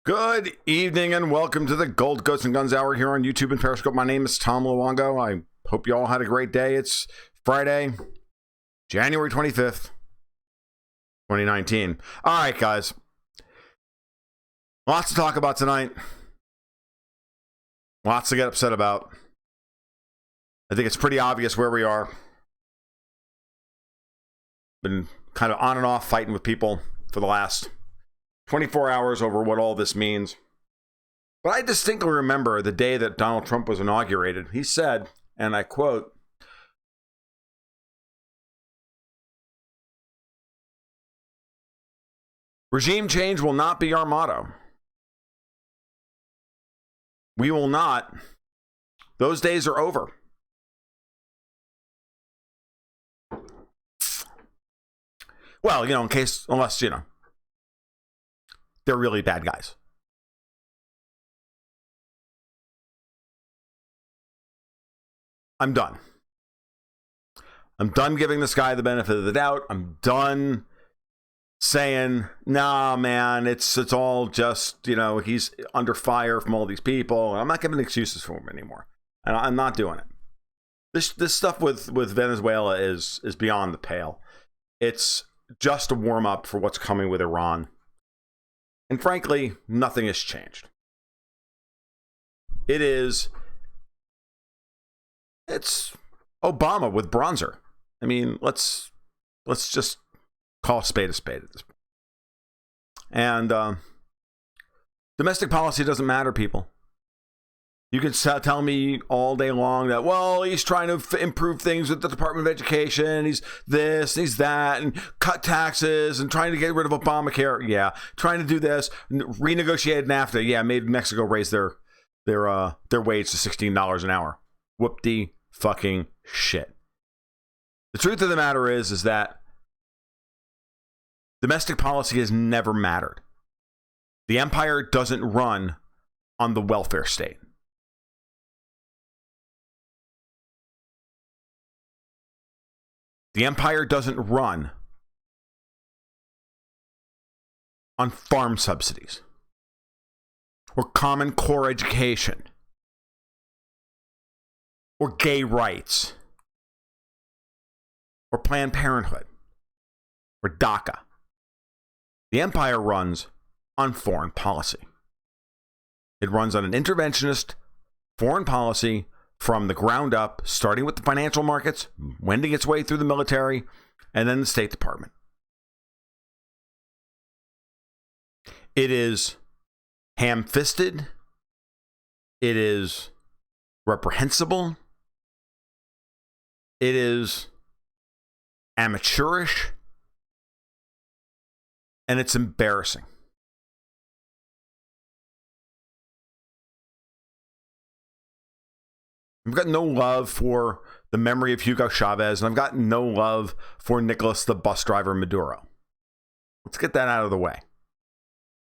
Good evening and welcome to the Gold Ghosts and Guns Hour here on YouTube and Periscope. My name is Tom Luongo. I hope you all had a great day. It's Friday, January 25th, 2019. All right, guys. Lots to talk about tonight. Lots to get upset about. I think it's pretty obvious where we are. Been kind of on and off fighting with people for the last 24 hours over what all this means. But I distinctly remember the day that Donald Trump was inaugurated. He said, and I quote, "Regime change will not be our motto. We will not. Those days are over." Well, unless, they're really bad guys. I'm done. I'm done giving this guy the benefit of the doubt. I'm done saying, nah, man, it's all just, he's under fire from all these people. I'm not giving excuses for him anymore. And I'm not doing it. This stuff with Venezuela is beyond the pale. It's just a warm up for what's coming with Iran. And frankly, nothing has changed. It's Obama with bronzer. I mean, let's just call a spade at this point. And domestic policy doesn't matter, people. You can tell me all day long that, well, he's trying to improve things with the Department of Education. He's this, he's that, and cut taxes, and trying to get rid of Obamacare. Yeah, trying to do this, renegotiate NAFTA. Yeah, made Mexico raise their wage to $16 an hour. Whoop-de fucking shit. The truth of the matter is that domestic policy has never mattered. The empire doesn't run on the welfare state. The empire doesn't run on farm subsidies or common core education or gay rights or Planned Parenthood or DACA. The empire runs on foreign policy. It runs on an interventionist foreign policy from the ground up, starting with the financial markets, wending its way through the military, and then the State Department. It is ham-fisted. It is reprehensible. It is amateurish. And it's embarrassing. I've got no love for the memory of Hugo Chavez, and I've got no love for Nicolas the bus driver Maduro. Let's get that out of the way.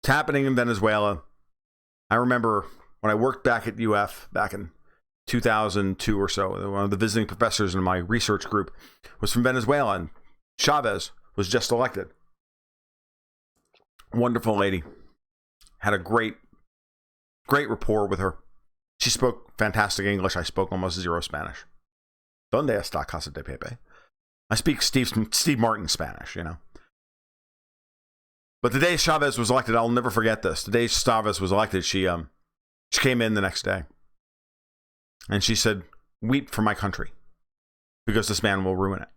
It's happening in Venezuela. I remember when I worked back at UF back in 2002 or so, one of the visiting professors in my research group was from Venezuela, and Chavez was just elected. Wonderful lady. Had a great rapport with her. She spoke fantastic English. I spoke almost zero Spanish. ¿Dónde está Casa de Pepe? I speak Steve Martin Spanish, But the day Chavez was elected, I'll never forget this. The day Chavez was elected, she came in the next day. And she said, "Weep for my country, because this man will ruin it."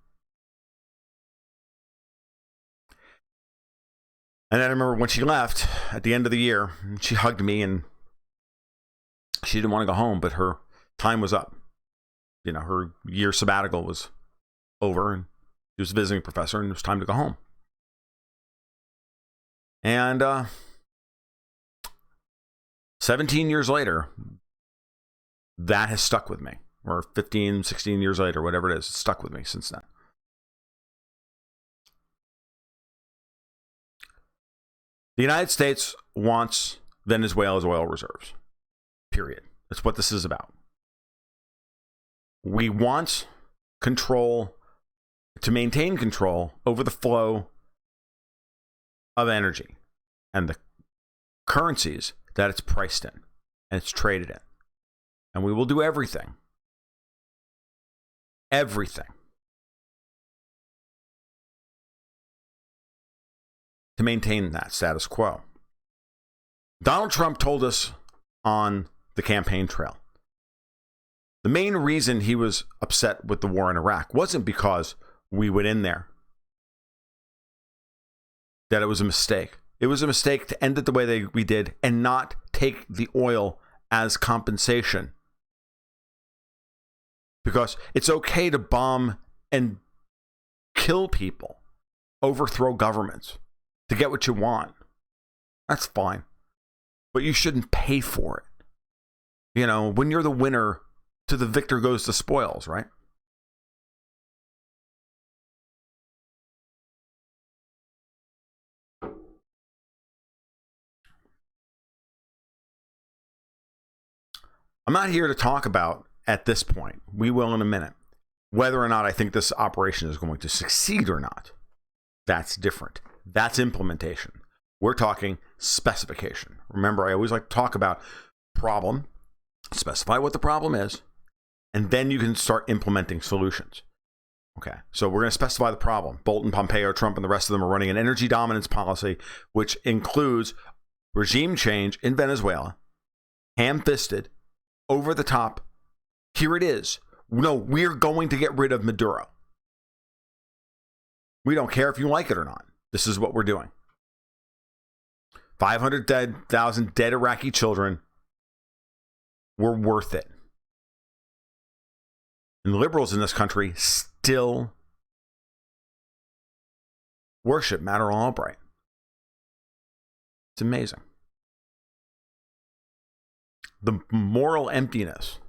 And then I remember when she left at the end of the year, she hugged me and she didn't want to go home, but her time was up. Her year sabbatical was over, and she was a visiting professor, and it was time to go home. And 17 years later, that has stuck with me. Or 15, 16 years later, whatever it is, it's stuck with me since then. The United States wants Venezuela's oil reserves. Period. That's what this is about. We want control, to maintain control over the flow of energy and the currencies that it's priced in and it's traded in. And we will do everything to maintain that status quo. Donald Trump told us on the campaign trail, the main reason he was upset with the war in Iraq wasn't because we went in there, that it was a mistake. It was a mistake to end it the way we did and not take the oil as compensation. Because it's okay to bomb and kill people, overthrow governments to get what you want. That's fine. But you shouldn't pay for it. You know, when you're the winner, to the victor goes the spoils, right? I'm not here to talk about, at this point, we will in a minute, whether or not I think this operation is going to succeed or not. That's different. That's implementation. We're talking specification. Remember, I always like to talk about problem, specify what the problem is, and then you can start implementing solutions. Okay, so we're going to specify the problem. Bolton, Pompeo, Trump, and the rest of them are running an energy dominance policy, which includes regime change in Venezuela, ham-fisted, over the top. Here it is. No, we're going to get rid of Maduro. We don't care if you like it or not. This is what we're doing. 500,000 dead Iraqi children were worth it. And liberals in this country still worship Madeleine Albright. It's amazing. The moral emptiness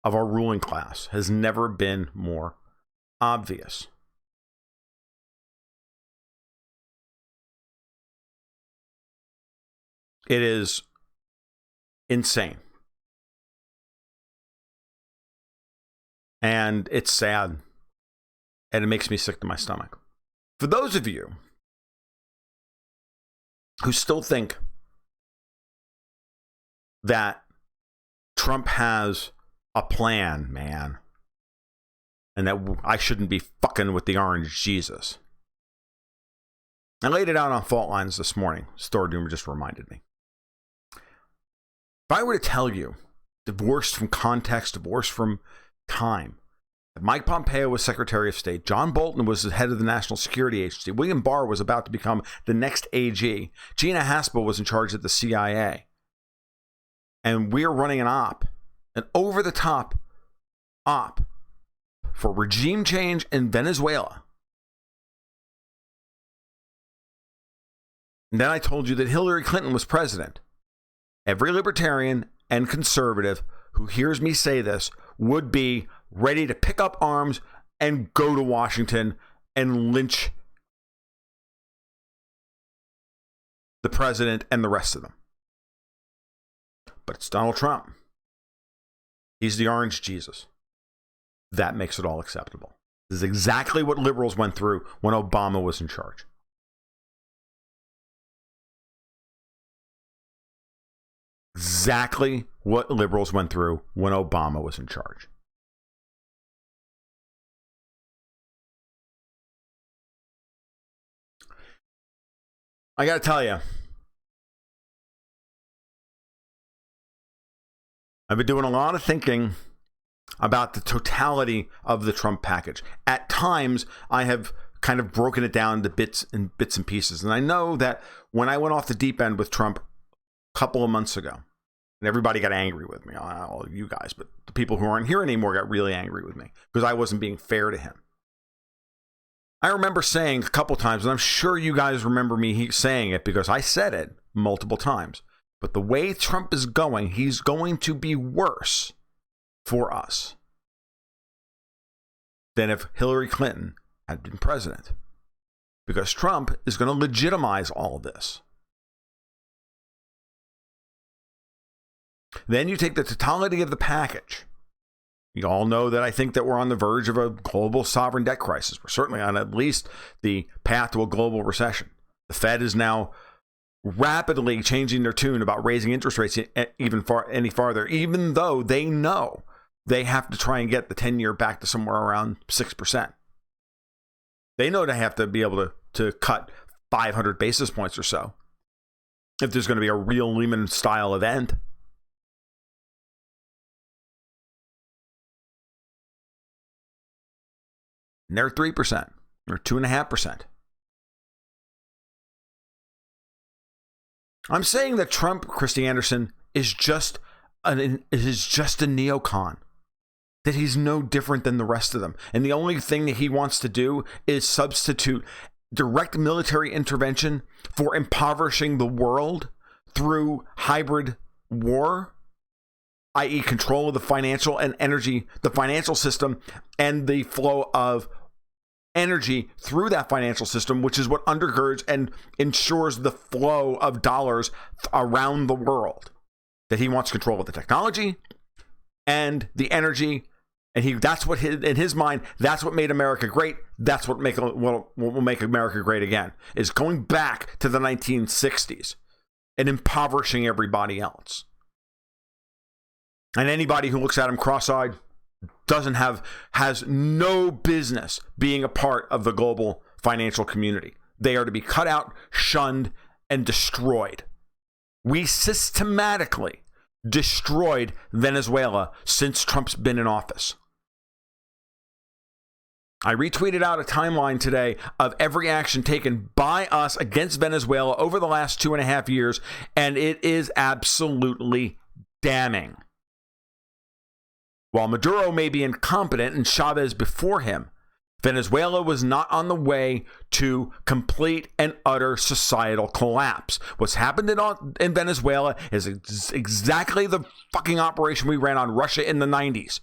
of our ruling class has never been more obvious. It is insane. And it's sad. And it makes me sick to my stomach. For those of you who still think that Trump has a plan, man, and that I shouldn't be fucking with the orange Jesus. I laid it out on fault lines this morning. Store Doomer just reminded me. If I were to tell you, divorced from context, divorced from time, that Mike Pompeo was Secretary of State, John Bolton was the head of the National Security Agency, William Barr was about to become the next AG, Gina Haspel was in charge of the CIA, and we're running an over-the-top op for regime change in Venezuela. And then I told you that Hillary Clinton was president. Every libertarian and conservative who hears me say this would be ready to pick up arms and go to Washington and lynch the president and the rest of them. But it's Donald Trump. He's the orange Jesus. That makes it all acceptable. This is exactly what liberals went through when Obama was in charge. Exactly what liberals went through when Obama was in charge. I got to tell you, I've been doing a lot of thinking about the totality of the Trump package. At times, I have kind of broken it down into bits and pieces. And I know that when I went off the deep end with Trump a couple of months ago, and everybody got angry with me, all you guys, but the people who aren't here anymore got really angry with me because I wasn't being fair to him. I remember saying a couple times, and I'm sure you guys remember me saying it because I said it multiple times, but the way Trump is going, he's going to be worse for us than if Hillary Clinton had been president, because Trump is going to legitimize all of this. Then you take the totality of the package. You all know that I think that we're on the verge of a global sovereign debt crisis. We're certainly on at least the path to a global recession. The Fed is now rapidly changing their tune about raising interest rates any farther, even though they know they have to try and get the 10-year back to somewhere around 6%. They know they have to be able to cut 500 basis points or so if there's going to be a real Lehman-style event. And they're 3% or 2.5%. I'm saying that Trump, Christy Anderson, is just a neocon. That he's no different than the rest of them. And the only thing that he wants to do is substitute direct military intervention for impoverishing the world through hybrid war, i.e. control of the financial and energy, the financial system, and the flow of energy through that financial system, which is what undergirds and ensures the flow of dollars around the world. That he wants control of the technology and the energy, and that's what in his mind, that's what made America great. That's what will make America great again, is going back to the 1960s and impoverishing everybody else. And anybody who looks at him cross-eyed has no business being a part of the global financial community. They are to be cut out, shunned, and destroyed. We systematically destroyed Venezuela since Trump's been in office. I retweeted out a timeline today of every action taken by us against Venezuela over the last 2.5 years, and it is absolutely damning. While Maduro may be incompetent and Chavez before him, Venezuela was not on the way to complete and utter societal collapse. What's happened in Venezuela is exactly the fucking operation we ran on Russia in the 90s.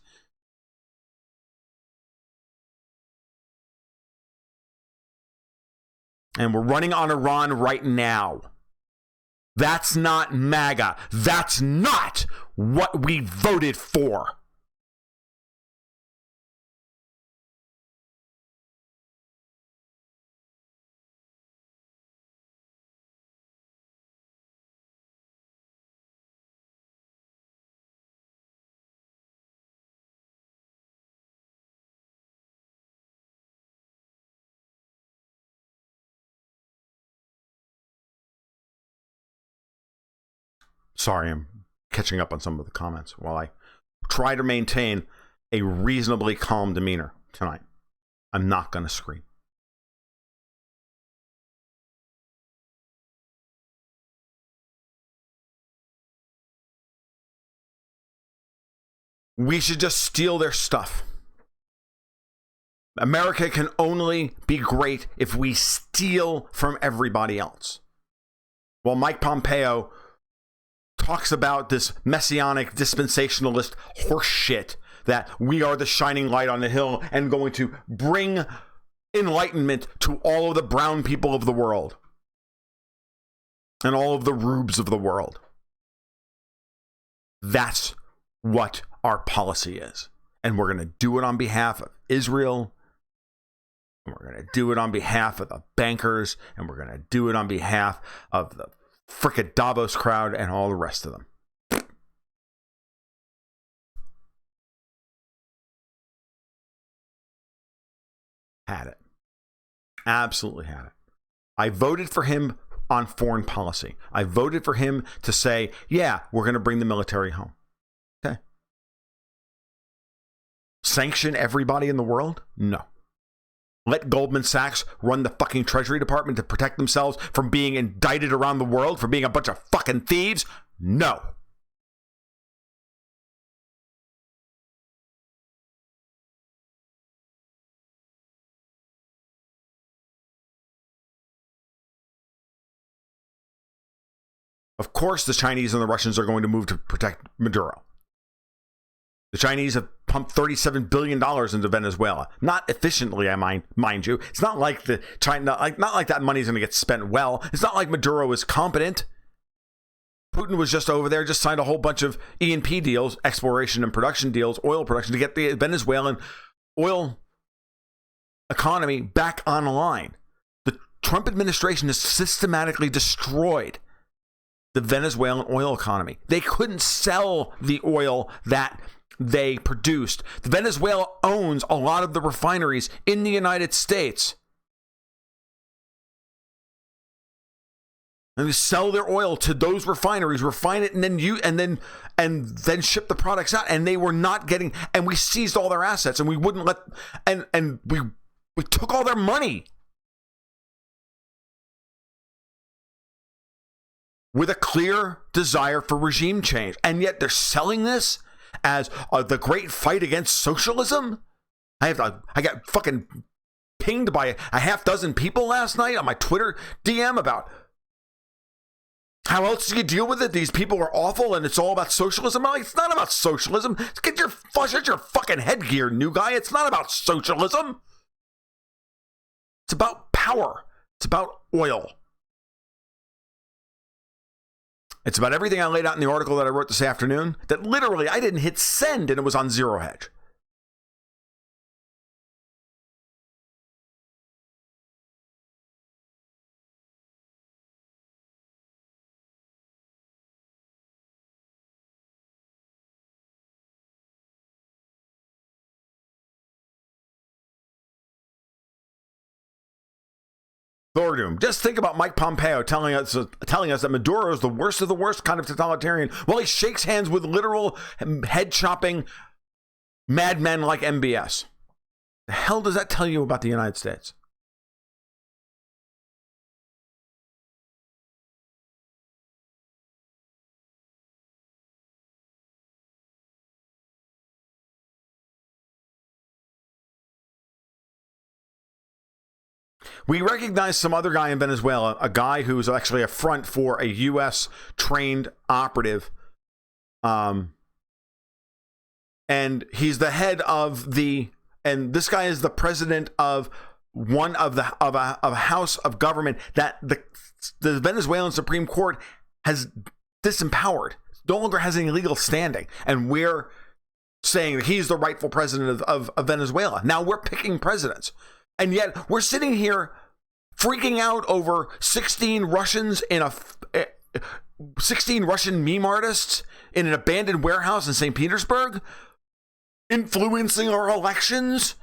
And we're running on Iran right now. That's not MAGA. That's not what we voted for. Sorry, I'm catching up on some of the comments while I try to maintain a reasonably calm demeanor tonight. I'm not going to scream. We should just steal their stuff. America can only be great if we steal from everybody else. While Mike Pompeo talks about this messianic dispensationalist horseshit that we are the shining light on the hill and going to bring enlightenment to all of the brown people of the world and all of the rubes of the world. That's what our policy is. And we're going to do it on behalf of Israel. And we're going to do it on behalf of the bankers. And we're going to do it on behalf of the frickin' Davos crowd and all the rest of them. Had it. Absolutely had it. I voted for him on foreign policy. I voted for him to say, yeah, we're going to bring the military home. Okay. Sanction everybody in the world? No. Let Goldman Sachs run the fucking Treasury Department to protect themselves from being indicted around the world for being a bunch of fucking thieves? No. Of course, the Chinese and the Russians are going to move to protect Maduro. The Chinese have pumped $37 billion into Venezuela. Not efficiently, mind you. It's not like not like that money's going to get spent well. It's not like Maduro is competent. Putin was just over there, just signed a whole bunch of E&P deals, exploration and production deals, oil production, to get the Venezuelan oil economy back online. The Trump administration has systematically destroyed the Venezuelan oil economy. They couldn't sell the oil that they produced. Venezuela owns a lot of the refineries in the United States. And they sell their oil to those refineries, refine it, and then ship the products out. And they were not getting, and we seized all their assets, and we wouldn't let, and we took all their money with a clear desire for regime change. And yet they're selling this as the great fight against socialism. I got fucking pinged by a half dozen people last night on my Twitter DM about how else do you deal with it? These people are awful and it's all about socialism. I'm like, it's not about socialism. Get your fucking headgear, new guy. It's not about socialism. It's about power. It's about oil. It's about everything I laid out in the article that I wrote this afternoon that literally I didn't hit send and it was on Zero Hedge. Thordoom, just think about Mike Pompeo telling us that Maduro is the worst of the worst kind of totalitarian while he shakes hands with literal head-chopping madmen like MBS. The hell does that tell you about the United States? We recognize some other guy in Venezuela, a guy who's actually a front for a U.S. trained operative. And he's the head of and this guy is the president of one of a house of government that the Venezuelan Supreme Court has disempowered. No longer has any legal standing. And we're saying that he's the rightful president of Venezuela. Now we're picking presidents. And yet we're sitting here freaking out over 16 Russians 16 Russian meme artists in an abandoned warehouse in St. Petersburg influencing our elections.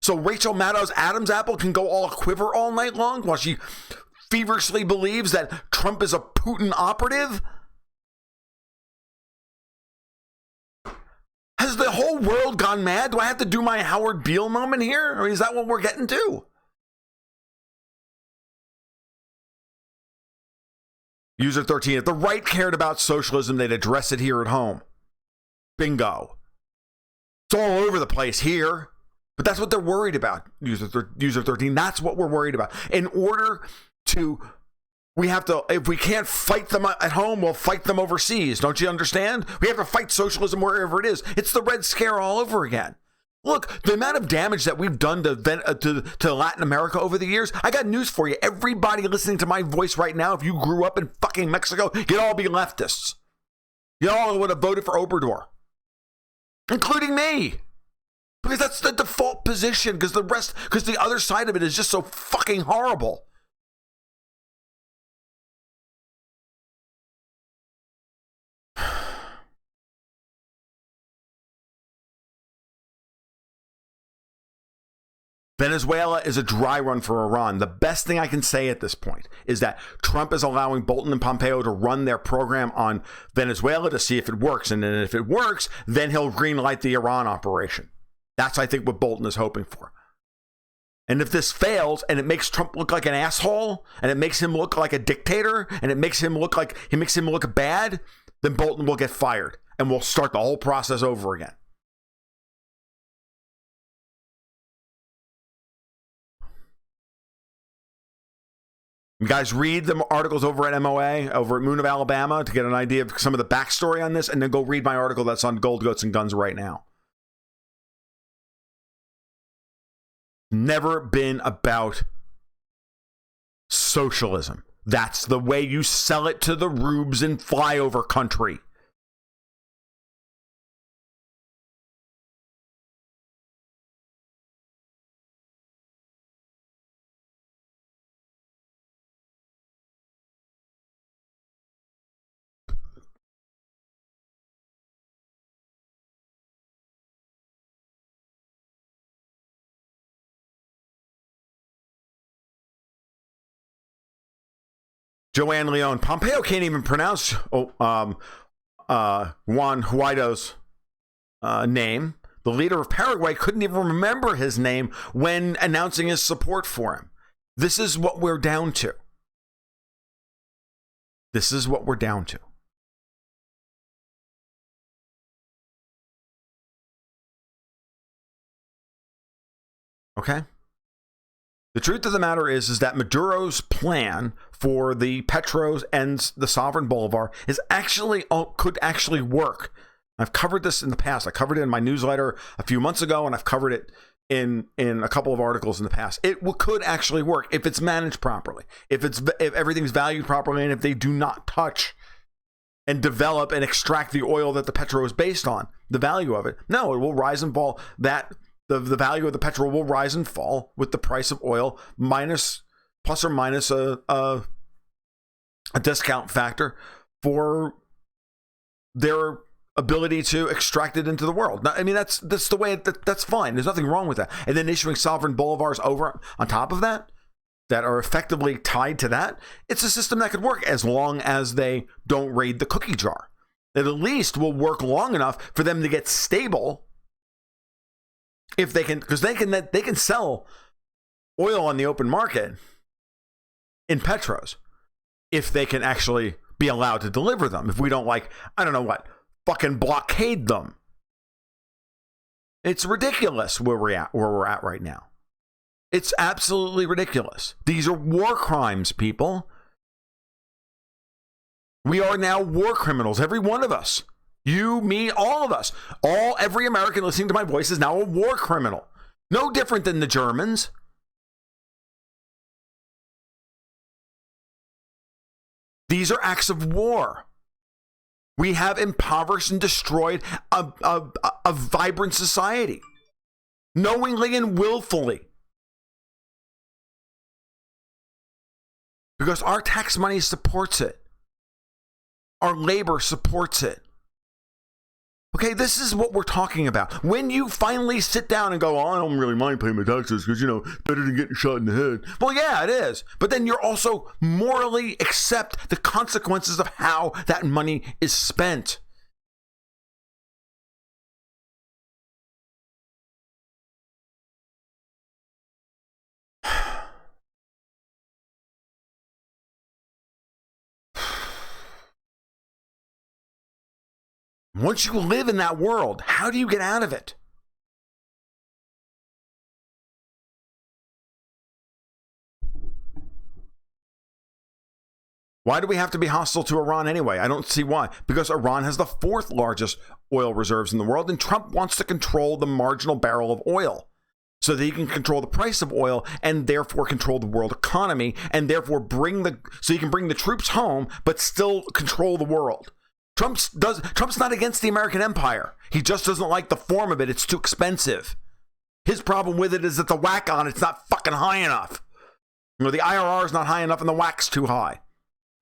So Rachel Maddow's Adam's apple can go all a quiver all night long while she feverishly believes that Trump is a Putin operative. Has the whole world gone mad? Do I have to do my Howard Beale moment here? Or is that what we're getting to? User 13, if the right cared about socialism, they'd address it here at home. Bingo. It's all over the place here. But that's what they're worried about, user 13. That's what we're worried about. In order to... if we can't fight them at home, we'll fight them overseas. Don't you understand? We have to fight socialism wherever it is. It's the Red Scare all over again. Look, the amount of damage that we've done to Latin America over the years, I got news for you. Everybody listening to my voice right now, if you grew up in fucking Mexico, you'd all be leftists. You all would have voted for Obrador. Including me. Because that's the default position, because the other side of it is just so fucking horrible. Venezuela is a dry run for Iran. The best thing I can say at this point is that Trump is allowing Bolton and Pompeo to run their program on Venezuela to see if it works. And then if it works, then he'll greenlight the Iran operation. That's, I think, what Bolton is hoping for. And if this fails and it makes Trump look like an asshole and it makes him look like a dictator and it makes him look bad, then Bolton will get fired and we'll start the whole process over again. You guys read the articles over at MOA, over at Moon of Alabama, to get an idea of some of the backstory on this, and then go read my article that's on Gold, Goats, and Guns right now. Never been about socialism. That's the way you sell it to the rubes in flyover country. Joanne Leone. Pompeo can't even pronounce Juan Guaido's name. The leader of Paraguay couldn't even remember his name when announcing his support for him. This is what we're down to. This is what we're down to. Okay? The truth of the matter is that Maduro's plan for the Petros and the Sovereign Bolivar is actually could actually work. I've covered this in the past. I covered it in my newsletter a few months ago, and I've covered it in a couple of articles in the past. It could actually work if it's managed properly, if everything's valued properly, and if they do not touch and develop and extract the oil that the petro is based on, the value of it. No, it will rise and fall. The value of the petrol will rise and fall with the price of oil plus or minus a discount factor for their ability to extract it into the world. I mean, that's the way that's fine. There's nothing wrong with that. And then issuing sovereign bolivars over on top of that are effectively tied to that. It's a system that could work as long as they don't raid the cookie jar. It at least will work long enough for them to get stable. If they can, because they can sell oil on the open market in petros if they can actually be allowed to deliver them. If we don't fucking blockade them. It's ridiculous where we're at right now. It's absolutely ridiculous. These are war crimes, people. We are now war criminals, every one of us. You, me, all of us. Every American listening to my voice is now a war criminal. No different than the Germans. These are acts of war. We have impoverished and destroyed a vibrant society, knowingly and willfully. Because our tax money supports it. Our labor supports it. Okay, this is what we're talking about. When you finally sit down and go, I don't really mind paying my taxes because, better than getting shot in the head. Well, yeah, it is. But then you're also morally accept the consequences of how that money is spent. Once you live in that world, how do you get out of it? Why do we have to be hostile to Iran anyway? I don't see why. Because Iran has the fourth largest oil reserves in the world, and Trump wants to control the marginal barrel of oil so that he can control the price of oil and therefore control the world economy and therefore so he can bring the troops home but still control the world. Trump's not against the American empire. He just doesn't like the form of it. It's too expensive. His problem with it is that the whack on it's not fucking high enough. The IRR is not high enough and the whack's too high.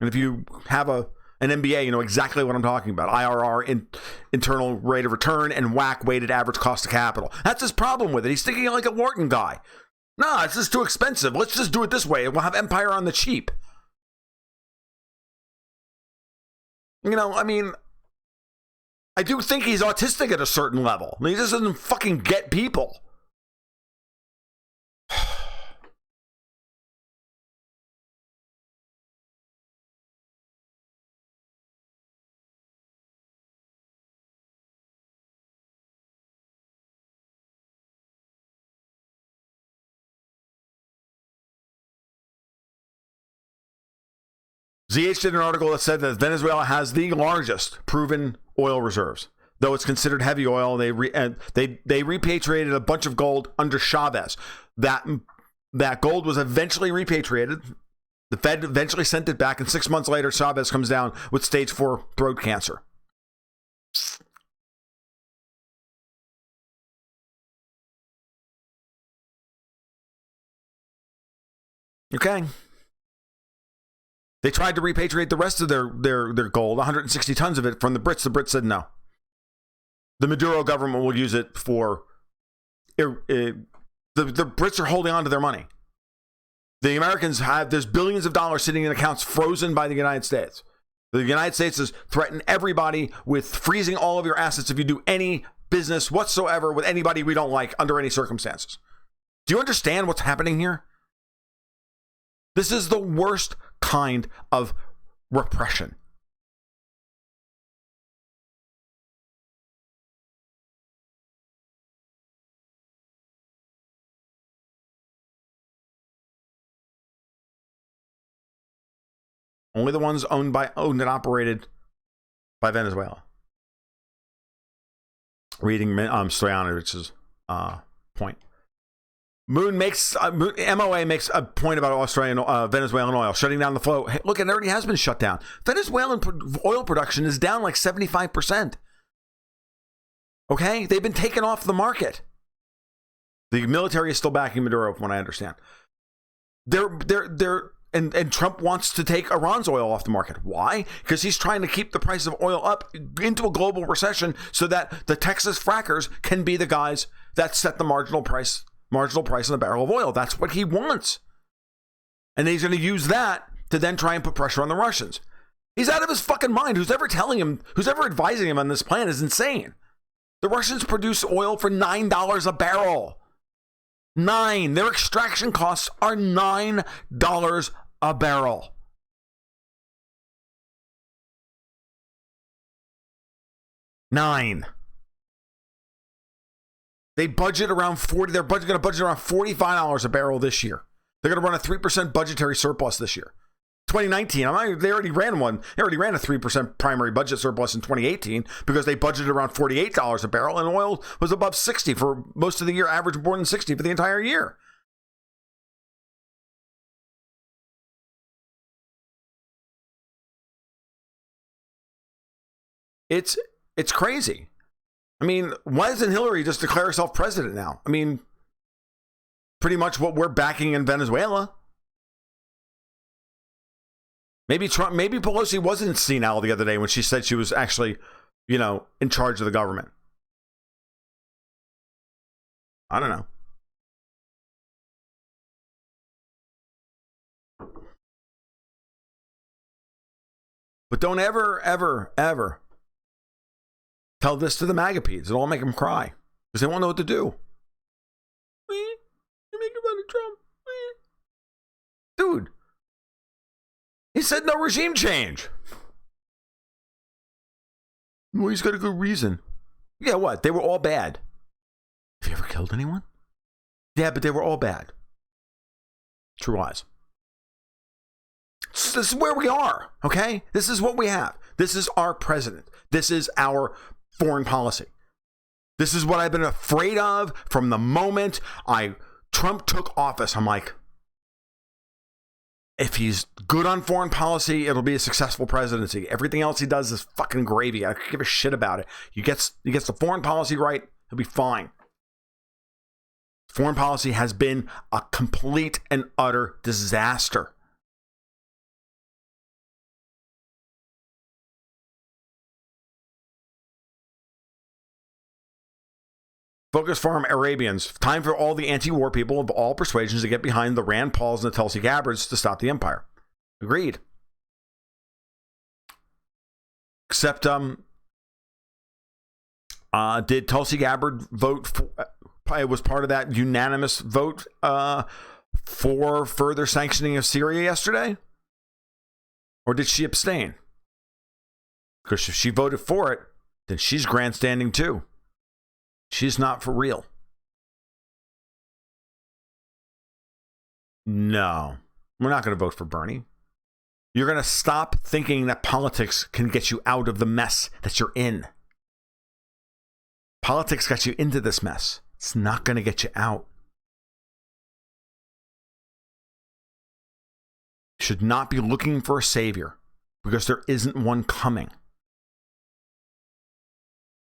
And if you have an MBA, you know exactly what I'm talking about. IRR, internal rate of return, and whack, weighted average cost of capital. That's his problem with it. He's thinking like a Wharton guy. No, it's just too expensive. Let's just do it this way. We'll have empire on the cheap. I do think he's autistic at a certain level. He just doesn't fucking get people. ZH did an article that said that Venezuela has the largest proven oil reserves. Though it's considered heavy oil, they repatriated a bunch of gold under Chavez. That gold was eventually repatriated. The Fed eventually sent it back, and 6 months later, Chavez comes down with stage 4 throat cancer. Okay. They tried to repatriate the rest of their gold, 160 tons of it, from the Brits. The Brits said no. The Maduro government will use it for... The Brits are holding on to their money. The Americans there's billions of dollars sitting in accounts frozen by the United States. The United States has threatened everybody with freezing all of your assets if you do any business whatsoever with anybody we don't like under any circumstances. Do you understand what's happening here? This is the worst kind of repression. Only the ones owned and operated by Venezuela. Reading Stojanovich's point. MOA makes a point about Australian Venezuelan oil shutting down the flow. Hey, look, it already has been shut down. Venezuelan oil production is down like 75%. Okay, they've been taken off the market. The military is still backing Maduro, from what I understand. And Trump wants to take Iran's oil off the market. Why? Because he's trying to keep the price of oil up into a global recession so that the Texas frackers can be the guys that set the marginal price on a barrel of oil. That's what he wants. And he's going to use that to then try and put pressure on the Russians. He's out of his fucking mind. Who's ever advising him on this plan is insane. The Russians produce oil for $9 a barrel. Their extraction costs are $9 a barrel. $9. They budget around 40. They're going to budget around $45 a barrel this year. They're going to run a 3% budgetary surplus this year. 2019, they already ran one. They already ran a 3% primary budget surplus in 2018 because they budgeted around $48 a barrel, and oil was above 60 for most of the year, average more than 60 for the entire year. It's crazy. I mean, why doesn't Hillary just declare herself president now? I mean, pretty much what we're backing in Venezuela. Maybe Pelosi wasn't senile the other day when she said she was actually, in charge of the government. I don't know. But don't ever, ever, ever tell this to the MAGA peas. It'll all make them cry because they won't know what to do. You're making fun of Trump. Dude. He said no regime change. Well, he's got a good reason. Yeah, what? They were all bad. Have you ever killed anyone? Yeah, but they were all bad. True lies. This is where we are, okay? This is what we have. This is our president. This is our foreign policy. This is what I've been afraid of from the moment Trump took office. I'm like, if he's good on foreign policy, it'll be a successful presidency. Everything else he does is fucking gravy. I don't give a shit about it. He gets the foreign policy right, he'll be fine. Foreign policy has been a complete and utter disaster. Focus Farm Arabians. Time for all the anti-war people of all persuasions to get behind the Rand Pauls and the Tulsi Gabbards to stop the empire. Agreed. Except, did Tulsi Gabbard vote for, it was part of that unanimous vote for further sanctioning of Syria yesterday? Or did she abstain? Because if she voted for it, then she's grandstanding too. She's not for real. No, we're not going to vote for Bernie. You're going to stop thinking that politics can get you out of the mess that you're in. Politics got you into this mess. It's not going to get you out. You should not be looking for a savior because there isn't one coming.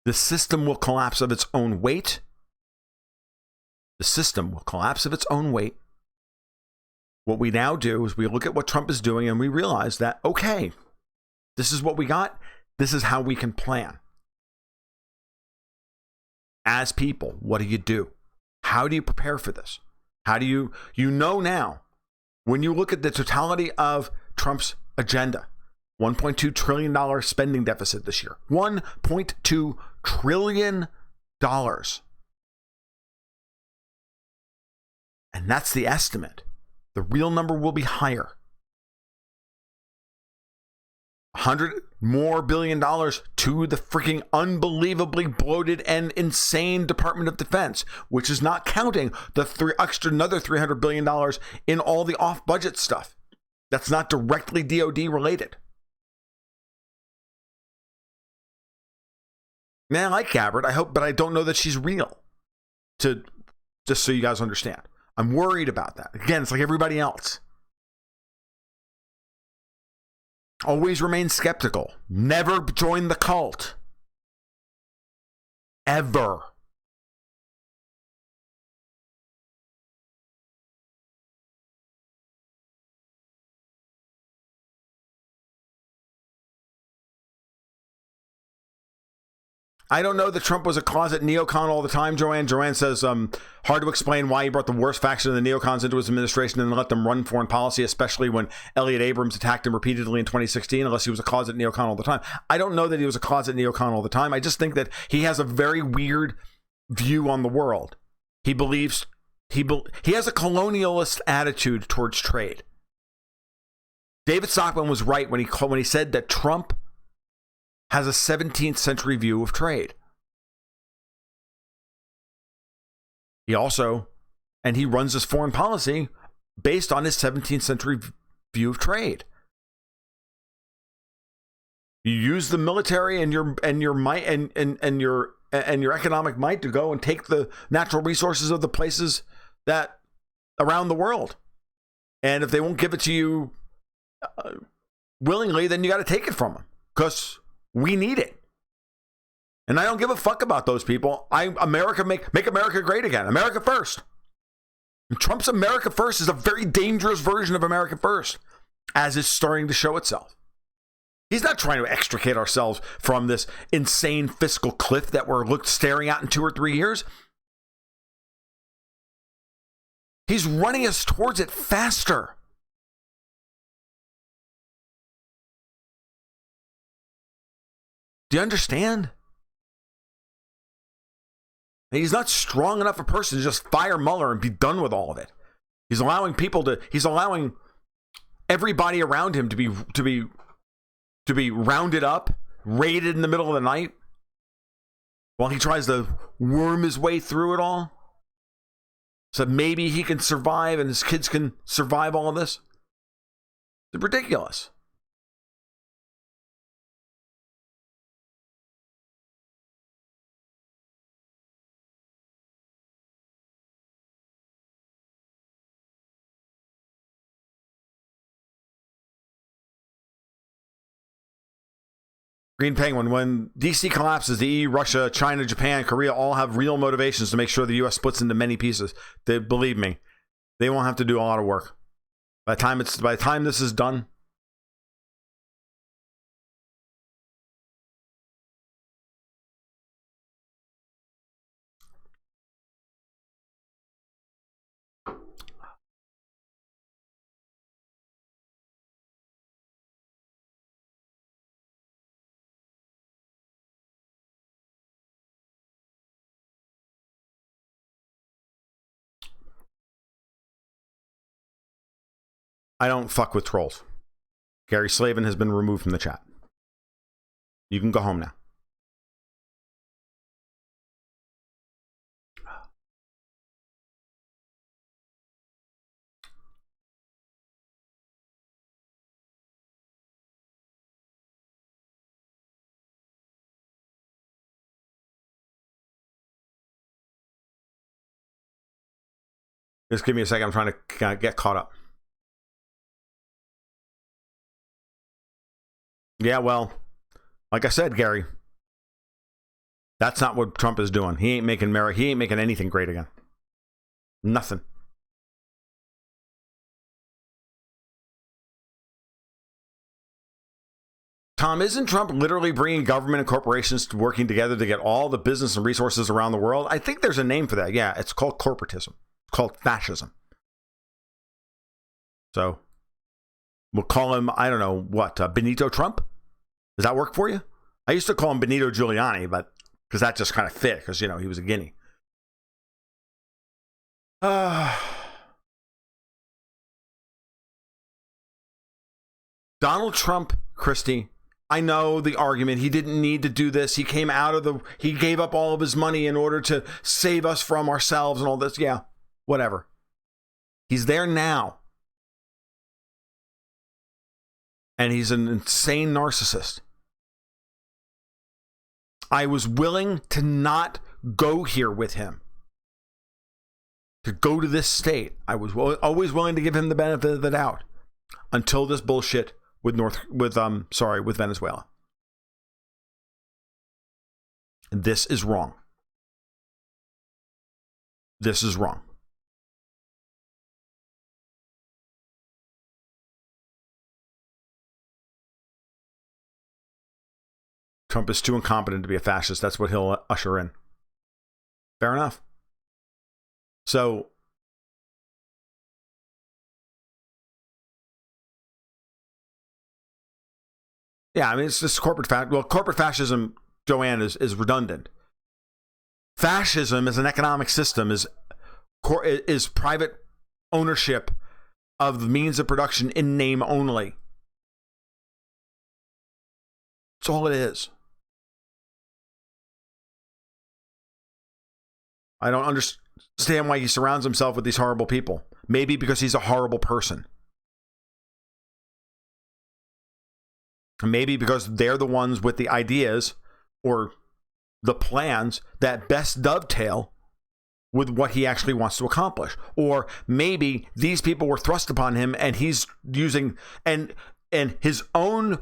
The system will collapse of its own weight. The system will collapse of its own weight. What we now do is we look at what Trump is doing and we realize that, okay, this is what we got. This is how we can plan. As people, what do you do? How do you prepare for this? How do you know now when you look at the totality of Trump's agenda, $1.2 trillion spending deficit this year, $1.2 trillion. And that's the estimate. The real number will be higher. $100 more billion to the freaking unbelievably bloated and insane Department of Defense, which is not counting the another $300 billion in all the off-budget stuff. That's not directly DoD related. Man, I like Gabbard, I hope, but I don't know that she's real. Just so you guys understand. I'm worried about that. Again, it's like everybody else. Always remain skeptical. Never join the cult. Ever. I don't know that Trump was a closet neocon all the time, Joanne. Joanne says, hard to explain why he brought the worst faction of the neocons into his administration and let them run foreign policy, especially when Elliot Abrams attacked him repeatedly in 2016, unless he was a closet neocon all the time. I don't know that he was a closet neocon all the time. I just think that he has a very weird view on the world. He believes, he has a colonialist attitude towards trade. David Stockman was right when he said that Trump has a 17th century view of trade. He runs his foreign policy based on his 17th century view of trade. You use the military and your might and your economic might to go and take the natural resources of the places that around the world. And if they won't give it to you willingly, then you got to take it from them because we need it. And I don't give a fuck about those people. Make America great again. America first. And Trump's America first is a very dangerous version of America first, as it's starting to show itself. He's not trying to extricate ourselves from this insane fiscal cliff that we're staring at in 2 or 3 years. He's running us towards it faster. Do you understand? He's not strong enough a person to just fire Mueller and be done with all of it. He's allowing everybody around him to be rounded up, raided in the middle of the night, while he tries to worm his way through it all. So maybe he can survive and his kids can survive all of this. It's ridiculous. Green Penguin, when DC collapses, the EU, Russia, China, Japan, Korea all have real motivations to make sure the US splits into many pieces. Believe me, they won't have to do a lot of work. By the time this is done, I don't fuck with trolls. Gary Slavin has been removed from the chat. You can go home now. Just give me a second. I'm trying to get caught up. Yeah, well, like I said, Gary, that's not what Trump is doing. He ain't making anything great again. Nothing. Tom, isn't Trump literally bringing government and corporations to working together to get all the business and resources around the world? I think there's a name for that. Yeah, it's called corporatism. It's called fascism. So we'll call him, I don't know, what, Benito Trump? Does that work for you? I used to call him Benito Giuliani, but because that just kind of fit, because, you know, he was a guinea. Donald Trump, Christy, I know the argument. He didn't need to do this. He came out of he gave up all of his money in order to save us from ourselves and all this. Yeah, whatever. He's there now. And he's an insane narcissist. I was willing to not go here with him. To go to this state. I was always willing to give him the benefit of the doubt. Until this bullshit with Venezuela. And this is wrong. This is wrong. Trump is too incompetent to be a fascist. That's what he'll usher in. Fair enough. So, yeah, I mean, it's just corporate fascism, Joanne, is redundant. Fascism as an economic system is private ownership of the means of production in name only. That's all it is. I don't understand why he surrounds himself with these horrible people. Maybe because he's a horrible person. Maybe because they're the ones with the ideas or the plans that best dovetail with what he actually wants to accomplish. Or maybe these people were thrust upon him and he's using and his own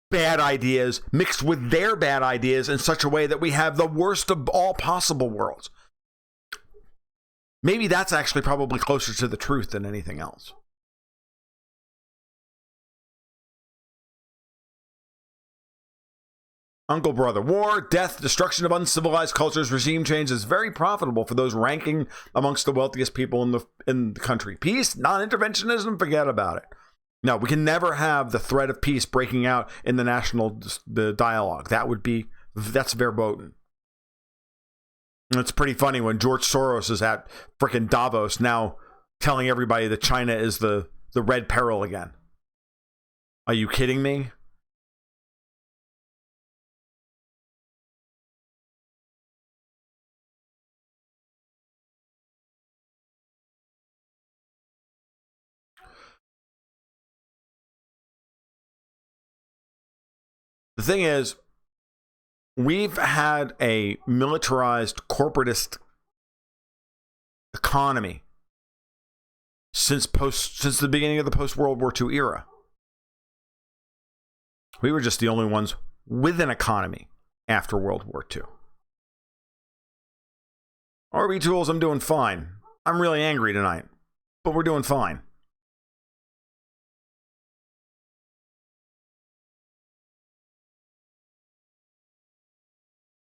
bad ideas mixed with their bad ideas in such a way that we have the worst of all possible worlds. Maybe that's actually probably closer to the truth than anything else. Uncle Brother. War, death, destruction of uncivilized cultures, regime change is very profitable for those ranking amongst the wealthiest people in the country. Peace, non-interventionism, forget about it. No, we can never have the threat of peace breaking out in the dialogue. That's verboten. And it's pretty funny when George Soros is at frickin' Davos now telling everybody that China is the red peril again. Are you kidding me? The thing is, we've had a militarized corporatist economy since the beginning of the post-World War II era. We were just the only ones with an economy after World War II. RB Tools, I'm doing fine. I'm really angry tonight, but we're doing fine.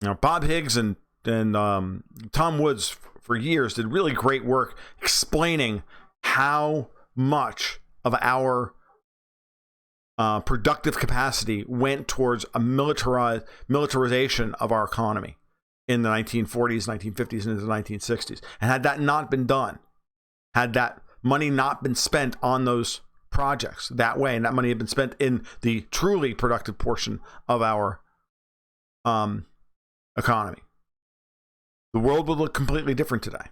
Now, Bob Higgs and Tom Woods for years did really great work explaining how much of our productive capacity went towards a militarization of our economy in the 1940s, 1950s, and into the 1960s. And had that not been done, had that money not been spent on those projects that way, and that money had been spent in the truly productive portion of our economy, the world would look completely different today.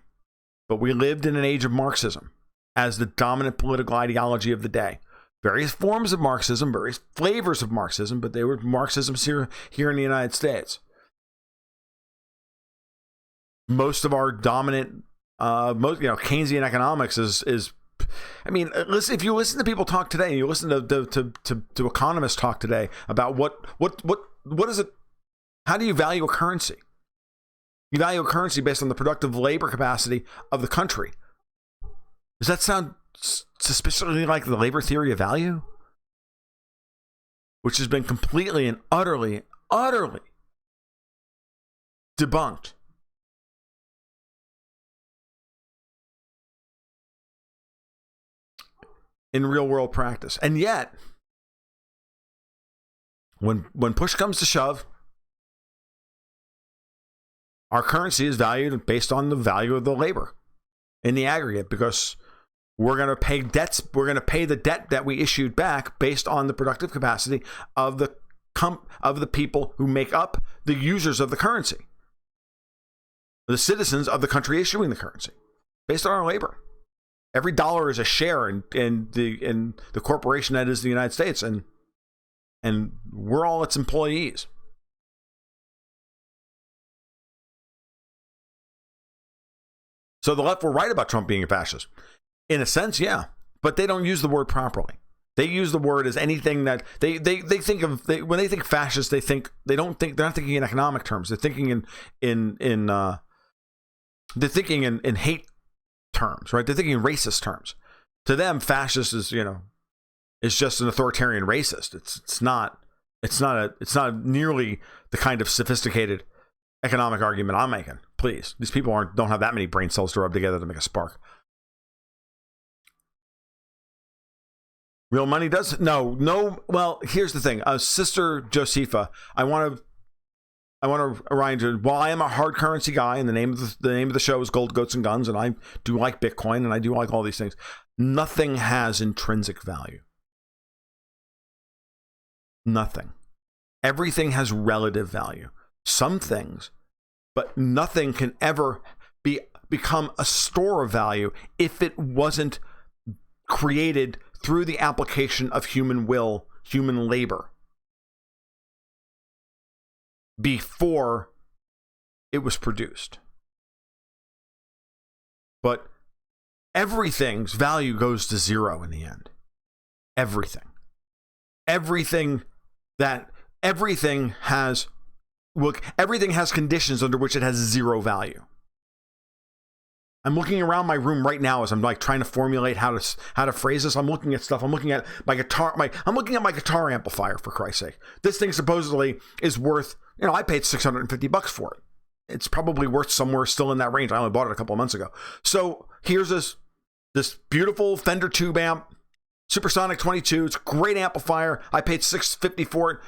But we lived in an age of Marxism as the dominant political ideology of the day. Various forms of Marxism, various flavors of Marxism, but they were Marxisms here in the United States. Most of our dominant, Keynesian economics is. I mean, listen. If you listen to people talk today, and you listen to economists talk today about what is it. How do you value a currency? You value a currency based on the productive labor capacity of the country. Does that sound suspiciously like the labor theory of value? Which has been completely and utterly debunked. in real world practice. And yet, when push comes to shove, our currency is valued based on the value of the labor in the aggregate, because we're going to pay debts. We're going to pay the debt that we issued back based on the productive capacity of the people who make up the users of the currency, the citizens of the country issuing the currency, based on our labor. Every dollar is a share in the corporation that is the United States, and we're all its employees. So the left were right about Trump being a fascist. In a sense, yeah, but they don't use the word properly. They use the word as anything that they think of. When they think fascist, they're not thinking in economic terms. They're thinking in hate terms, right? They're thinking in racist terms. To them, fascist is just an authoritarian racist. It's not nearly the kind of sophisticated economic argument I'm making. Please, these people don't have that many brain cells to rub together to make a spark. Real money does no. Well, here's the thing, Sister Josepha. I want to remind you. While I am a hard currency guy, and the name of the show is Gold, Goats, and Guns, and I do like Bitcoin, and I do like all these things. Nothing has intrinsic value. Nothing. Everything has relative value. Some things, but nothing can ever become a store of value if it wasn't created through the application of human will, human labor, before it was produced. But everything's value goes to zero in the end. Everything has conditions under which it has zero value. I'm looking around my room right now as I'm like trying to formulate how to phrase this. I'm looking at stuff. I'm looking at my guitar. I'm looking at my guitar amplifier, for Christ's sake. This thing supposedly is worth, I paid $650 for it. It's probably worth somewhere still in that range. I only bought it a couple of months ago. So here's this beautiful Fender tube amp, Supersonic 22. It's a great amplifier. I paid $650 for it.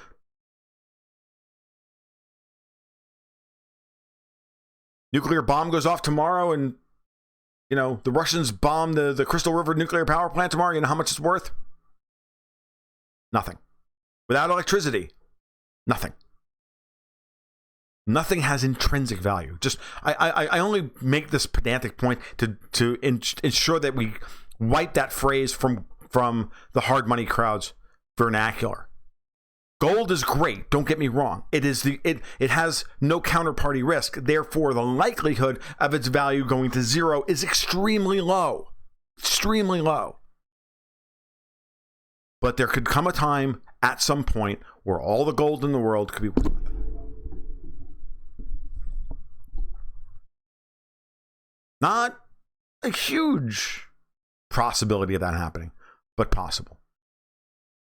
Nuclear bomb goes off tomorrow, and the Russians bomb the Crystal River nuclear power plant tomorrow. You know how much it's worth? Nothing. Without electricity, nothing. Nothing has intrinsic value. Just I only make this pedantic point to ensure that we wipe that phrase from the hard money crowd's vernacular. Gold is great, don't get me wrong. It has no counterparty risk. Therefore, the likelihood of its value going to zero is extremely low. Extremely low. But there could come a time at some point where all the gold in the world could be worth nothing. Not a huge possibility of that happening, but possible.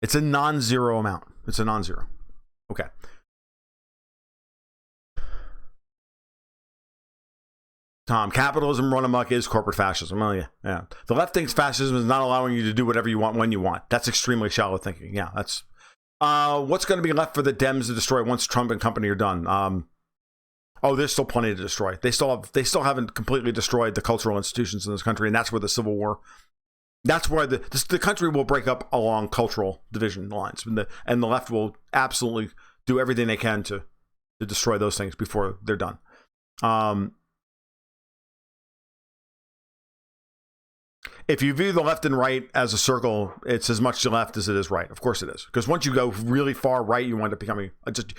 It's a non-zero amount. It's a non-zero. Okay. Tom, capitalism run amok is corporate fascism. Oh, yeah. The left thinks fascism is not allowing you to do whatever you want when you want. That's extremely shallow thinking. Yeah, that's... what's going to be left for the Dems to destroy once Trump and company are done? There's still plenty to destroy. They still haven't completely destroyed the cultural institutions in this country, and that's where the Civil War... That's where the country will break up along cultural division lines, and the left will absolutely do everything they can to destroy those things before they're done. If you view the left and right as a circle, it's as much left as it is right. Of course it is, because once you go really far right, you wind up becoming the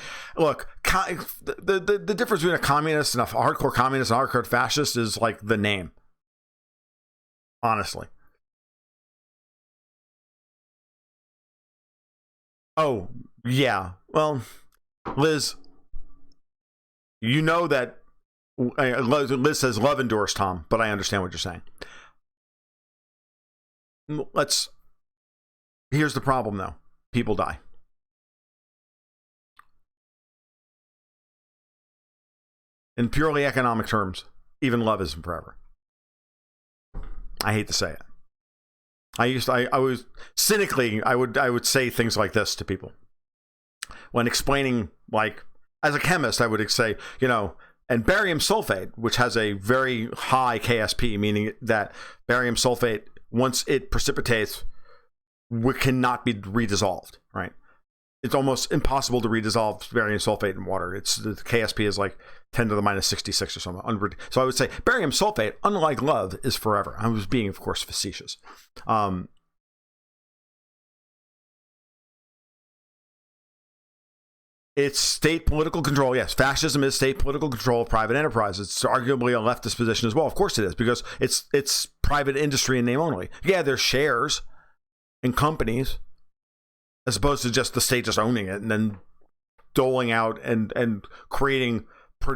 difference between a communist and a hardcore communist and a hardcore fascist is like the name. Honestly. Oh, yeah. Well, Liz, you know that Liz says love endures, Tom, but I understand what you're saying. Here's the problem, though. People die. In purely economic terms, even love isn't forever. I hate to say it. I was cynically, I would say things like this to people when explaining, like, as a chemist, I would say, and barium sulfate, which has a very high KSP, meaning that barium sulfate, once it precipitates, cannot be redissolved, right? It's almost impossible to redissolve barium sulfate in water. The KSP is like 10 to the minus 66 or something. So I would say barium sulfate, unlike love, is forever. I was being, of course, facetious. It's state political control. Yes, fascism is state political control of private enterprise. It's arguably a leftist position as well. Of course it is, because it's private industry in name only. Yeah, there's shares in companies, as opposed to just the state just owning it and then doling out and creating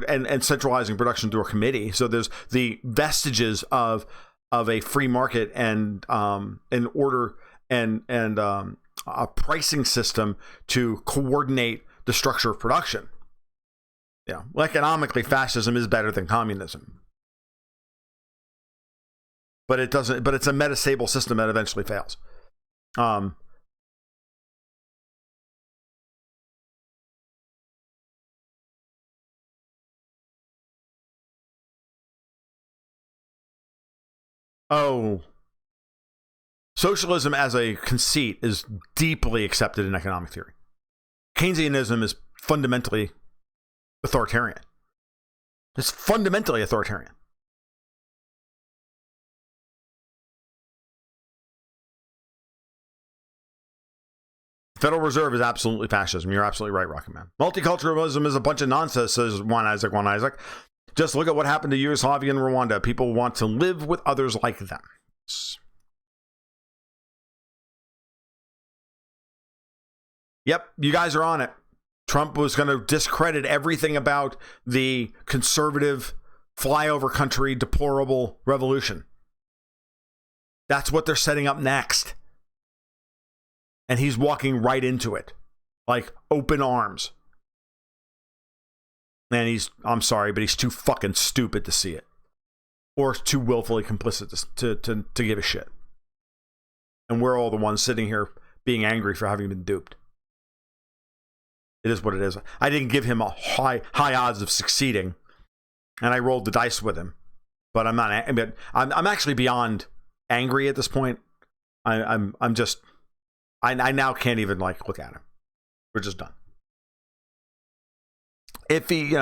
and centralizing production through a committee. So there's the vestiges of a free market and an order and a pricing system to coordinate the structure of production. Yeah, well, economically, fascism is better than communism, but it doesn't. But it's a metastable system that eventually fails. Socialism as a conceit is deeply accepted in economic theory. Keynesianism is fundamentally authoritarian. It's fundamentally authoritarian. Federal Reserve is absolutely fascism. You're absolutely right, Rocket Man. Multiculturalism is a bunch of nonsense, says Juan Isaac. Just look at what happened to Yugoslavia and Rwanda. People want to live with others like them. Yep, you guys are on it. Trump was going to discredit everything about the conservative, flyover country, deplorable revolution. That's what they're setting up next. And he's walking right into it, like open arms. And I'm sorry, but he's too fucking stupid to see it. Or too willfully complicit to give a shit. And we're all the ones sitting here being angry for having been duped. It is what it is. I didn't give him a high odds of succeeding, and I rolled the dice with him. But I'm not. I'm actually beyond angry at this point. I'm just. I now can't even look at him. We're just done. If he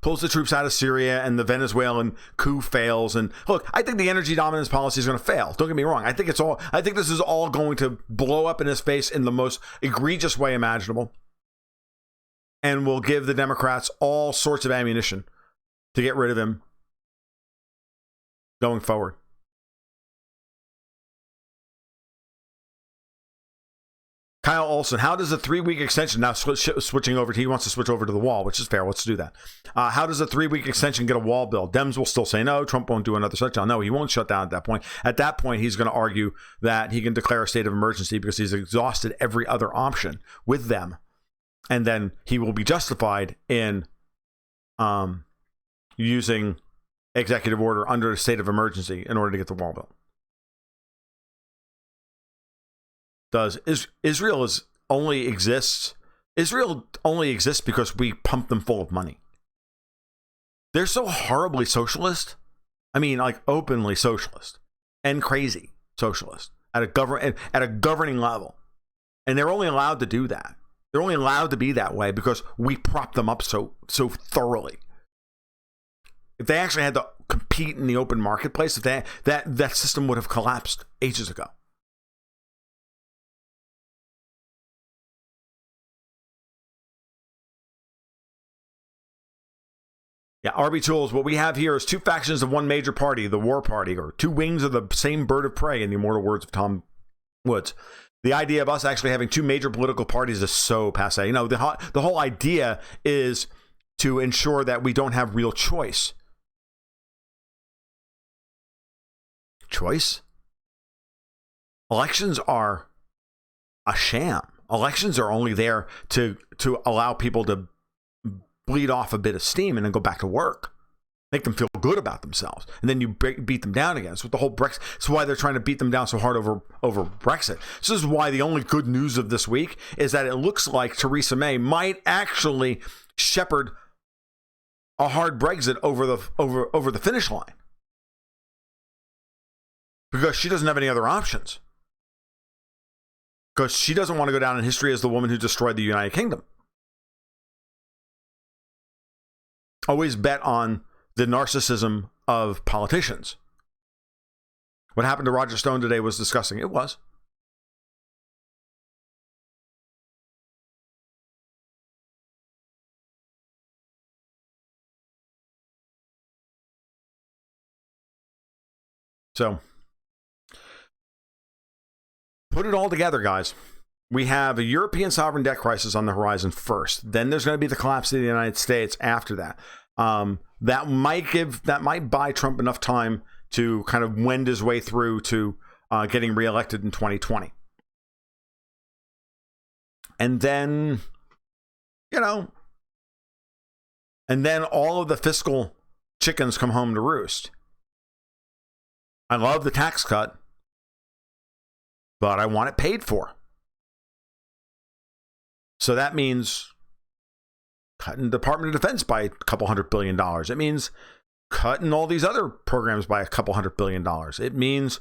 pulls the troops out of Syria and the Venezuelan coup fails, and look, I think the energy dominance policy is going to fail. Don't get me wrong. I think this is all going to blow up in his face in the most egregious way imaginable. And will give the Democrats all sorts of ammunition to get rid of him going forward. Kyle Olson, how does a 3-week extension, now switching over, he wants to switch over to the wall, which is fair. Let's do that. How does a 3-week extension get a wall bill? Dems will still say no. Trump won't do another shutdown. No, he won't shut down at that point. At that point, he's going to argue that he can declare a state of emergency because he's exhausted every other option with them. And then he will be justified in using executive order under a state of emergency in order to get the wall built. Israel only exists because we pump them full of money. They're so horribly socialist. I mean, openly socialist and crazy socialist at a governing level. And they're only allowed to do that. They're only allowed to be that way because we prop them up so thoroughly. If they actually had to compete in the open marketplace, that system would have collapsed ages ago. Yeah, RB Tools, what we have here is two factions of one major party, the war party, or two wings of the same bird of prey, in the immortal words of Tom Woods. The idea of us actually having two major political parties is so passé. The whole idea is to ensure that we don't have real choice. Choice? Elections are a sham. Elections are only there to allow people to bleed off a bit of steam and then go back to work. make them feel good about themselves, and then you beat them down again. That's what the whole Brexit. That's why they're trying to beat them down so hard over Brexit. This is why the only good news of this week is that it looks like Theresa May might actually shepherd a hard Brexit over the finish line, because she doesn't have any other options. Because she doesn't want to go down in history as the woman who destroyed the United Kingdom. Always bet on the narcissism of politicians. What happened to Roger Stone today was disgusting. It was. So, put it all together, guys. We have a European sovereign debt crisis on the horizon first. Then there's going to be the collapse of the United States after that. That might buy Trump enough time to kind of wend his way through to getting reelected in 2020. And then, and then all of the fiscal chickens come home to roost. I love the tax cut, but I want it paid for. So that means cutting the Department of Defense by a couple $100 billion. It means cutting all these other programs by a couple $100 billion. It means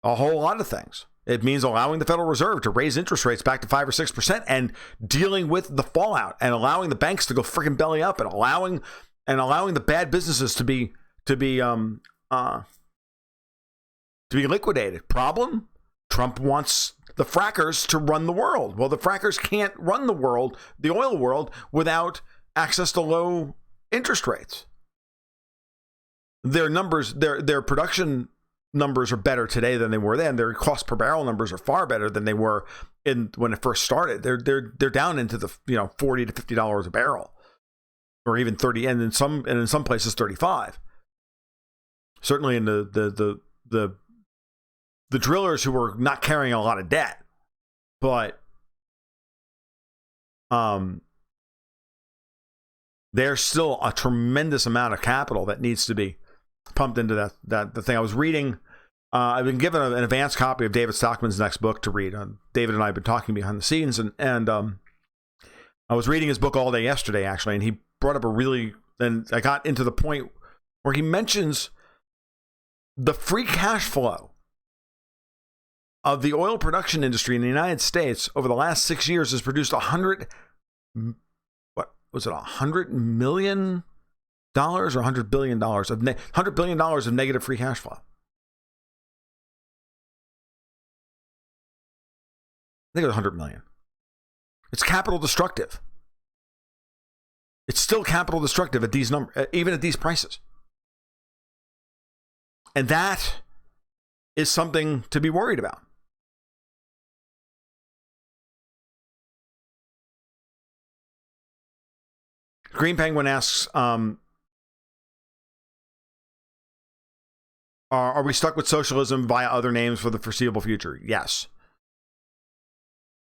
a whole lot of things. It means allowing the Federal Reserve to raise interest rates back to 5 or 6% and dealing with the fallout, and allowing the banks to go freaking belly up, and allowing the bad businesses to be liquidated. Problem? Trump wants the frackers to run the world. Well, the frackers can't run the world, the oil world, without access to low interest rates. Their numbers, their production numbers are better today than they were then. Their cost per barrel numbers are far better than they were when it first started. They're down into the $40 to $50 a barrel, or even 30, and in some places 35. Certainly in the drillers who were not carrying a lot of debt, but there's still a tremendous amount of capital that needs to be pumped into the thing. I was reading, I've been given an advanced copy of David Stockman's next book to read. David and I have been talking behind the scenes, and I was reading his book all day yesterday, actually, and he brought up and I got into the point where he mentions the free cash flow of the oil production industry in the United States over the last 6 years has produced $100 million or $100 billion $100 billion of negative free cash flow. I think it was 100 million. It's capital destructive. It's still capital destructive at these even at these prices. And that is something to be worried about. Green Penguin asks, are we stuck with socialism via other names for the foreseeable future? Yes.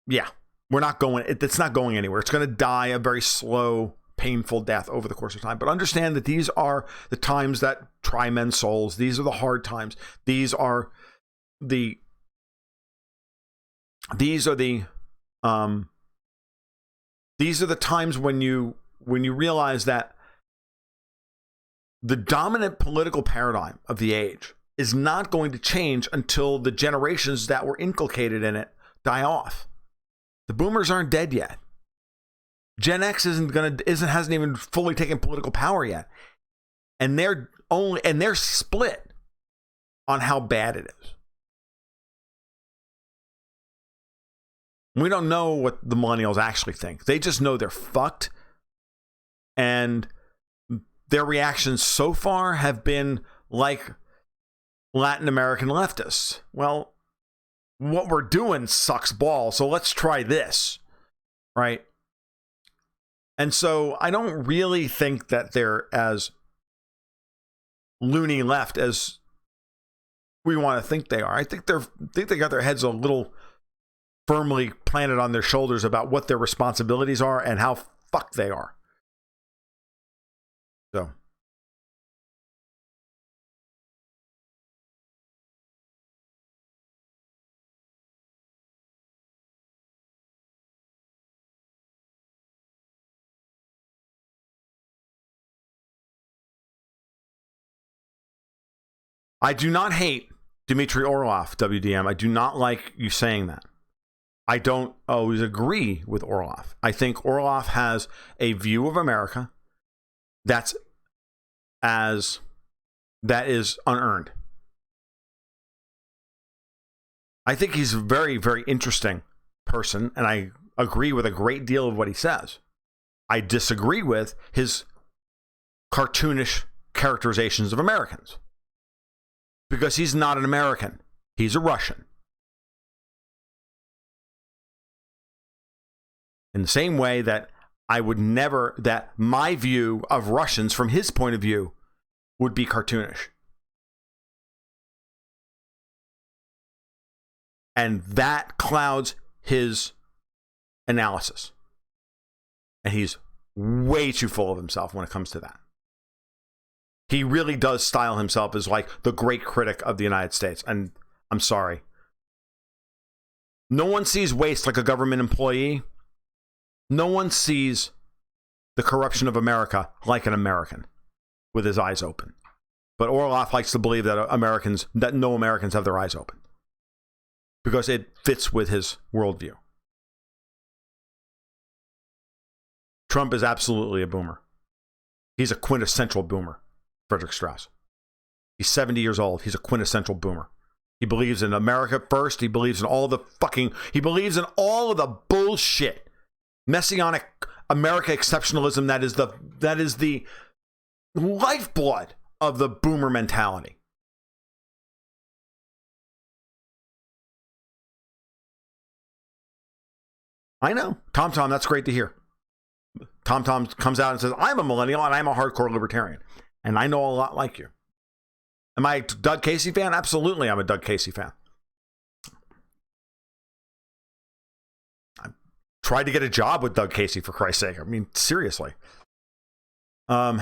Yeah. We're not going, it's not going anywhere. It's going to die a very slow, painful death over the course of time. But understand that these are the times that try men's souls. These are the hard times. These are the times when you realize that the dominant political paradigm of the age is not going to change until the generations that were inculcated in it die off. The boomers aren't dead yet. Gen X hasn't even fully taken political power yet. And they're split on how bad it is. We don't know what the millennials actually think. They just know they're fucked. And their reactions so far have been like Latin American leftists. Well, what we're doing sucks balls, so let's try this, right? And so I don't really think that they're as loony left as we want to think they are. I think they got their heads a little firmly planted on their shoulders about what their responsibilities are and how fucked they are. So I do not hate Dmitry Orlov, WDM. I do not like you saying that. I don't always agree with Orlov. I think Orlov has a view of America that is unearned. I think he's a very, very interesting person, and I agree with a great deal of what he says. I disagree with his cartoonish characterizations of Americans, because he's not an American. He's a Russian. In the same way that that my view of Russians from his point of view would be cartoonish. And that clouds his analysis. And he's way too full of himself when it comes to that. He really does style himself as like the great critic of the United States. And I'm sorry. No one sees waste like a government employee. No one sees the corruption of America like an American with his eyes open. But Orlov likes to believe that no Americans have their eyes open, because it fits with his worldview. Trump is absolutely a boomer. He's a quintessential boomer, Frederick Strauss. He's 70 years old. He's a quintessential boomer. He believes in America first. He believes in all of the bullshit, messianic America exceptionalism that is the lifeblood of the boomer mentality. I know. Tom, that's great to hear. Tom comes out and says, I'm a millennial and I'm a hardcore libertarian. And I know a lot like you. Am I a Doug Casey fan? Absolutely, I'm a Doug Casey fan. I tried to get a job with Doug Casey, for Christ's sake. I mean, seriously. Time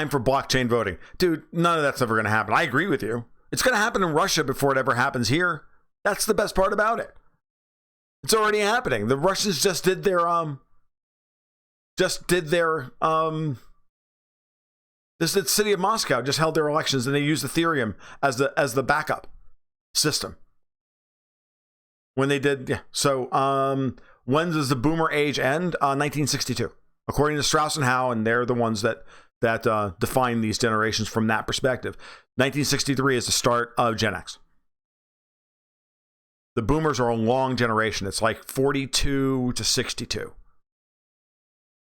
for blockchain voting. Dude, none of that's ever going to happen. I agree with you. It's going to happen in Russia before it ever happens here. That's the best part about it. It's already happening. The Russians just did their the city of Moscow just held their elections, and they used Ethereum as the backup system. When they did, yeah. So when does the boomer age end? 1962, according to Strauss and Howe, and they're the ones that define these generations from that perspective. 1963 is the start of Gen X. The boomers are a long generation. It's like 42 to 62.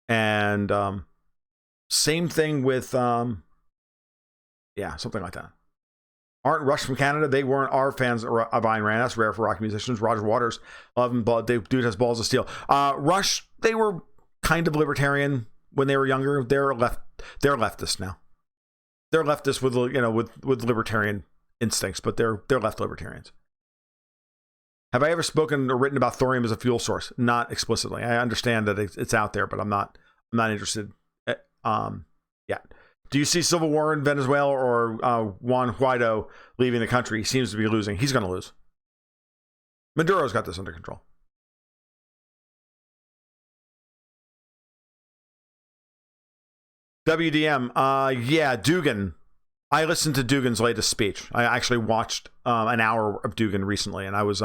And same thing with, something like that. Aren't Rush from Canada? They weren't our fans of Ayn Rand. That's rare for rock musicians. Roger Waters, love him, but dude has balls of steel. Rush, they were kind of libertarian when they were younger. They're leftists now. They're leftists with libertarian instincts, but they're left libertarians. Have I ever spoken or written about thorium as a fuel source? Not explicitly. I understand that it's out there, but I'm not interested yet. Do you see civil war in Venezuela or Juan Guaido leaving the country? He seems to be losing. He's going to lose. Maduro's got this under control. WDM, yeah, Dugin. I listened to Dugin's latest speech. I actually watched an hour of Dugin recently, and I was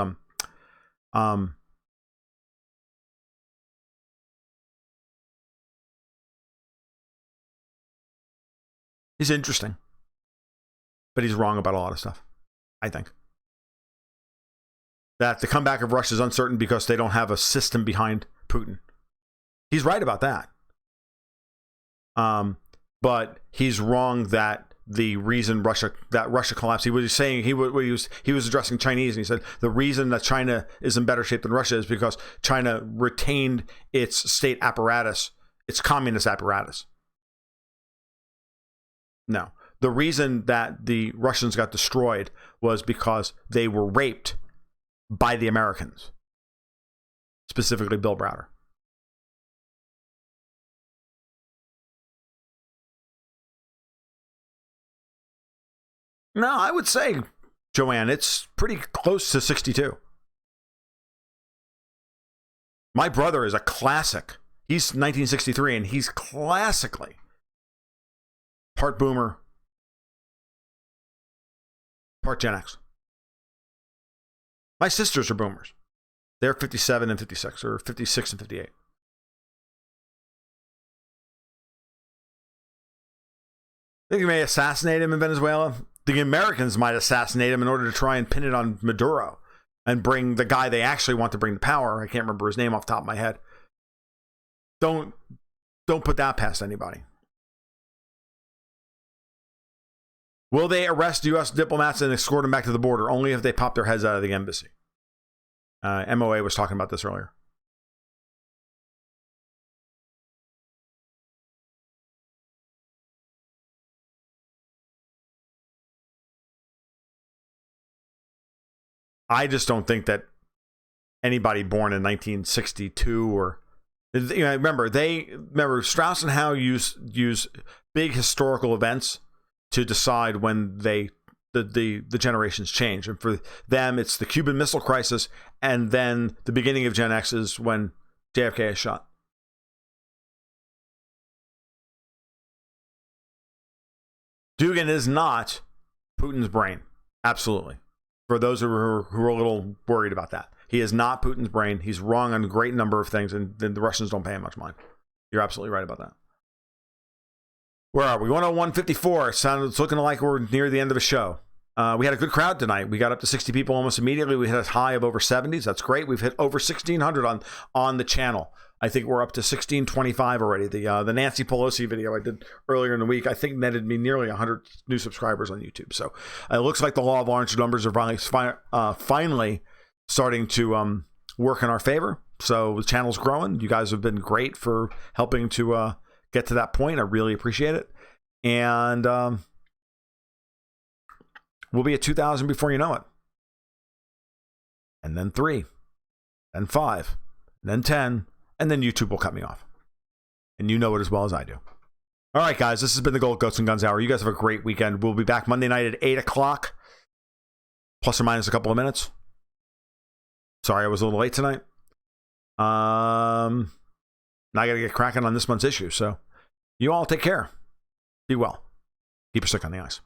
he's interesting, but he's wrong about a lot of stuff. I think that the comeback of Russia is uncertain because they don't have a system behind Putin. He's right about that. But he's wrong that the reason Russia collapsed. He was saying he was addressing Chinese, and he said the reason that China is in better shape than Russia is because China retained its state apparatus, its communist apparatus. No, the reason that the Russians got destroyed was because they were raped by the Americans, specifically Bill Browder. No, I would say, Joanne, it's pretty close to 62. My brother is a classic He's 1963, and he's classically part boomer, part Gen X. My sisters are boomers. They're 57 and 56, or 56 and 58. I think they may assassinate him in Venezuela. The Americans might assassinate him in order to try and pin it on Maduro and bring the guy they actually want to bring to power. I can't remember his name off the top of my head. Don't put that past anybody. Will they arrest U.S. diplomats and escort them back to the border? Only if they pop their heads out of the embassy. MOA was talking about this earlier. I just don't think that anybody born in 1962 or, remember Strauss and Howe use big historical events to decide when the generations change. And for them, it's the Cuban Missile Crisis, and then the beginning of Gen X is when JFK is shot. Dugin is not Putin's brain. Absolutely. For those who are a little worried about that. He is not Putin's brain. He's wrong on a great number of things, and the Russians don't pay him much mind. You're absolutely right about that. Where are we? 101.54. It's looking like we're near the end of the show. We had a good crowd tonight. We got up to 60 people almost immediately. We hit a high of over 70s. That's great. We've hit over 1,600 on the channel. I think we're up to 1,625 already. The Nancy Pelosi video I did earlier in the week, I think netted me nearly 100 new subscribers on YouTube. So it looks like the law of large numbers are finally starting to work in our favor. So the channel's growing. You guys have been great for helping to get to that point. I really appreciate it. And we'll be at 2,000 before you know it. And then 3, then 5, then 10, and then YouTube will cut me off. And you know it as well as I do. All right, guys, this has been the Gold Goats and Guns Hour. You guys have a great weekend. We'll be back Monday night at 8 o'clock, plus or minus a couple of minutes. Sorry I was a little late tonight. Now I got to get cracking on this month's issue. So you all take care. Be well. Keep your stick on the ice.